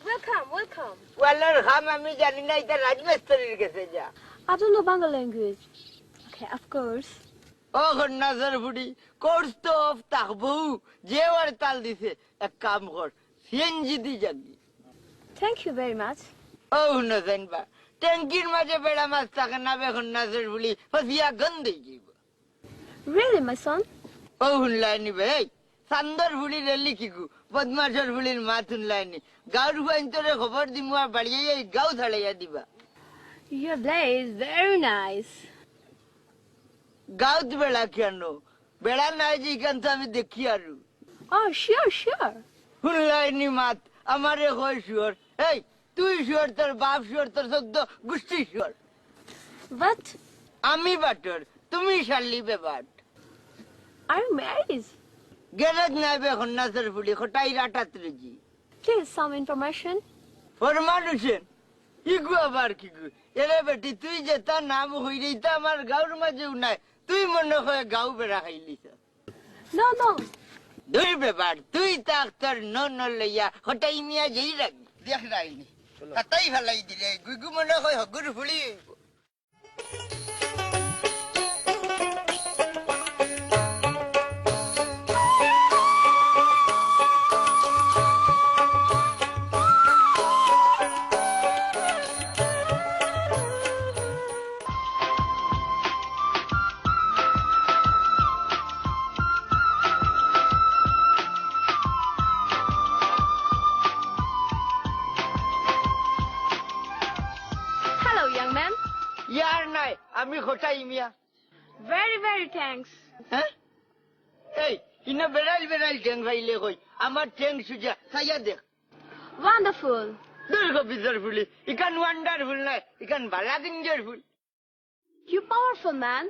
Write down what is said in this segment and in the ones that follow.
Welcome, welcome. ওয়ালার খাম আমি জানি না এটা রাজমিস্ত্রির কাছে যা I don't know Bangla language. Okay, of course. ও নাজার ফুডি কোর্স তো অফ থাকবো যে ওর তাল দিছে এক কাম কর সিএনজি দি যাবি Thank you very much. ও নজেন বা ট্যাঙ্কির মাঝে বেড়া মাছ থাকে না বেখন নাজার ফুলি ফসিয়া গন্ধই যাইব Really, my son? ও হুনলাইনি ভাই সান্দর ফুলি রেলি কিকু বদমাশর ফুলির মাছ হুনলাইনি গাঁর হুয়াইন্তরে খবর দিমু আর বাড়িয়ে এই গাঁও ছাড়াইয়া দিবা Your blade is very nice. গাঁত বেড়া কেন বেড়া নাই যে এখান তো আমি দেখি আরু Oh, sure, sure. হুনলাইনি মাত আমারে কয় শুয়ার এই তুই শুয়ার তোর বাপ শুয়ার তোর সদ্য গোষ্ঠী শুয়ার But আমি বাটর তুমি শালি বেবাট are you married? গেরজ নাই বে খন্নাসের ফুলি খটাই রাটাত্রে জি Please, some information. ফরমান হোসেন ইগু আবার কিগু এরে বেটি তুই যে তার নাম হইরে তা আমার গাঁর মাঝেও নাই তুই মনে হয় গাঁও বেড়া খাইলিস No, no. দুই ব্যাপার তুই তাক তোর ন লইয়া হটাই মিয়া যেই রাখবি দেখ রাইনি তাই ফেলাই দিলে গুগু মনে হয় হগুর ফুলি হইব Hello, young man. ইয়ার নাই আমি হটাই মিয়া Very, very thanks. হ্যাঁ এই ইনা বেড়াইল বেড়াইল ঠ্যাং ভাইলে কই আমার ঠ্যাং সুজা সাইয়া দেখ Wonderful. দুর্গ বিজর ফুলি ইকান ওয়ান্ডারফুল নাই ইকান বালা গিঞ্জর ফুল You powerful man.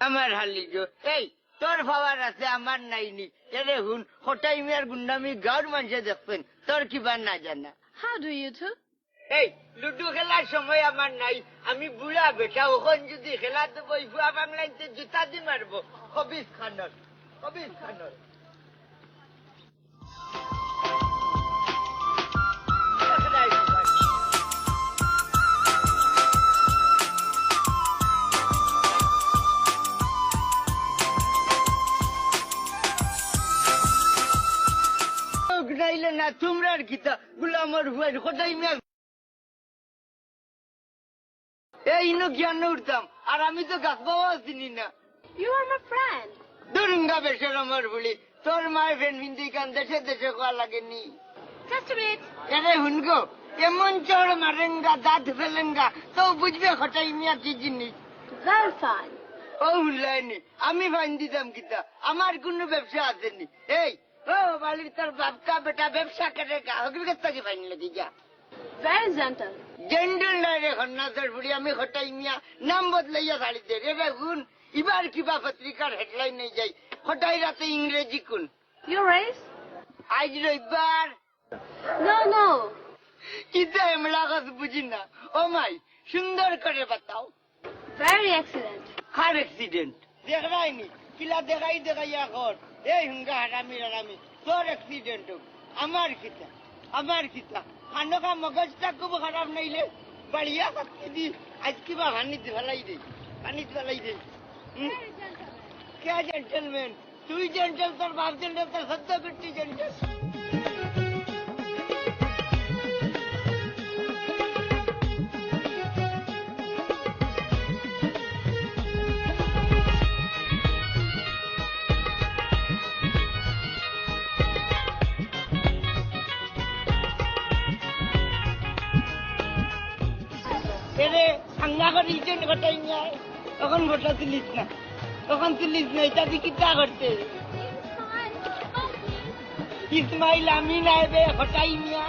আমার হালি জো এই তোর পাওয়ার আছে আমার নাইনি এরে হুন হটাই মিয়ার গুন্ডামি গাঁর মানুষে দেখবেন তোর কিবা না জানা How do you two? এই লুডু খেলার সময় আমার নাই আমি বুড়া বেটা ওখান যদি খেলা তো বই ফুয়া বাংলাইতে জুতা দি মারবো কবির খানর কবির খানর নাইলে না তোমরা আর কিতা গুলামর হুয়াই কোথায় মিয়া এই ইনো জ্ঞান উঠতাম আর আমি তো গাছবাও চিনি না You are my friend. দুরুঙ্গা বেশের আমার বলি তোর মায়ের ফ্রেন্ড হিন্দি গান দেশে দেশে কোয়া লাগেনি Just a minute. এরে হুনগো এমন চড় মারেঙ্গা দাঁত ফেলেঙ্গা তো বুঝবে হটাই মিয়া কি জিনিস Very fine. ও হুনলাইনি আমি ফাইন দিতাম কিতা আমার কোনো ব্যবসা আসেনি এই ও বালির তোর বাপকা বেটা ব্যবসা করে হকির কাছ থেকে ফাইন লেগে যা Very gentle. জেন্ডেল নাই রে খন্নাসের বুড়ি আমি হটাই মিয়া নাম বদলাইয়া ছাড়ি দে রে হুন এবার কিবা পত্রিকার হেডলাইন নেই যাই হটাই রাতে ইংরেজি কোন Your race? আজ রবিবার No, no. কিতা এমলা কাজ বুঝি না ও মাই সুন্দর করে বাতাও Very excellent. কার অ্যাক্সিডেন্ট দেখ রাইনি কিলা দেখাই দেখাইয়া কর এই হুঙ্গা হারামি হারামি তোর অ্যাক্সিডেন্ট হোক আমার কিতা খানকা মগজটা খুব খারাপ নাইলে বাড়িয়া কাটতে দি আজ কিবা পানিতে ফেলাই দে Very gentle. কে জেন্টেলম্যান তুই জেন্টেল তোর বাপ জেন্টেল তোর সদ্য করছি জেন্টেল এরে সাঙ্গা করে ইটেন ঘটাই নিয়ে তখন ঘটা তুলিস না এটা দিয়ে কিতা করতে ইসমাইল আমি নাইবে ঘটাই মিয়া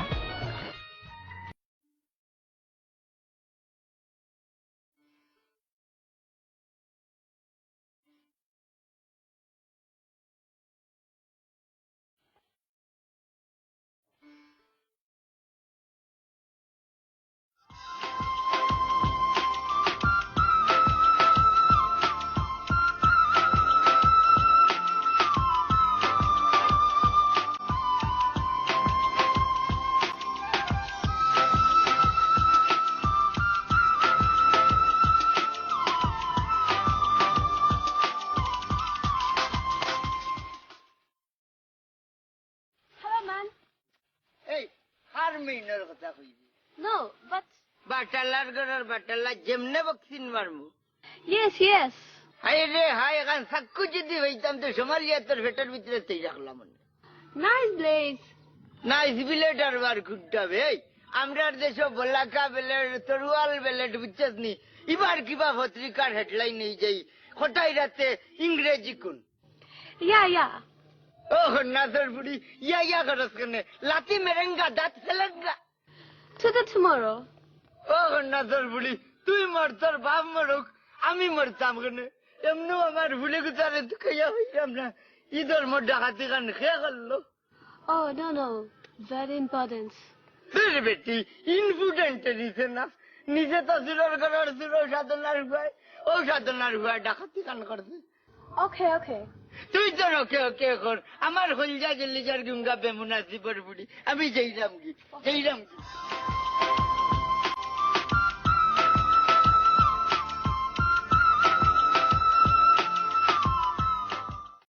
আমার মেইনের কথা কইবি No, but বাটালার ঘরের বাটালা যেমনে বক্সিন মারমু yes, yes. হাই রে হাই এখন সাক্কু যদি হইতাম তো সোমালিয়া তোর ভেটার ভিতরে তেই রাখলাম Nice Blaze. নাইস বিলেট আর বার খুঁজতে এই আমরার দেশ বলাকা বেলেট তরুয়াল বেলেট বুঝছিস নি এবার কিবা পত্রিকার হেডলাইন নেই যাই হঠাই রাতে ইংরেজি কোন Yeah, yeah. ও নাজর বুড়ি ইয়া করস কেন লাতি মেরেঙ্গা দাঁত ফেলেঙ্গা To the tomorrow. ও নাজর বুড়ি তুই মর তোর বাপ মরুক আমি মরতাম কেন এমনি আমার ভুলে গুজারে তো খাইয়া হইলাম না ঈদের মধ্যে ডাকাতি গান খেয়ে গেল Oh, no, no. Very important. তোর বেটি ইনফুডেন্ট দিছে না নিজে তো সুরের করার সুর সাধনার ভয় ও সাধনার ভয় ডাকাতি গান করছে Okay, okay. তুই তো ওকে ওকে কর আমার হলজা গেলি যার গুঙ্গা বেমুনা জীবর বুড়ি আমি যাইলাম কি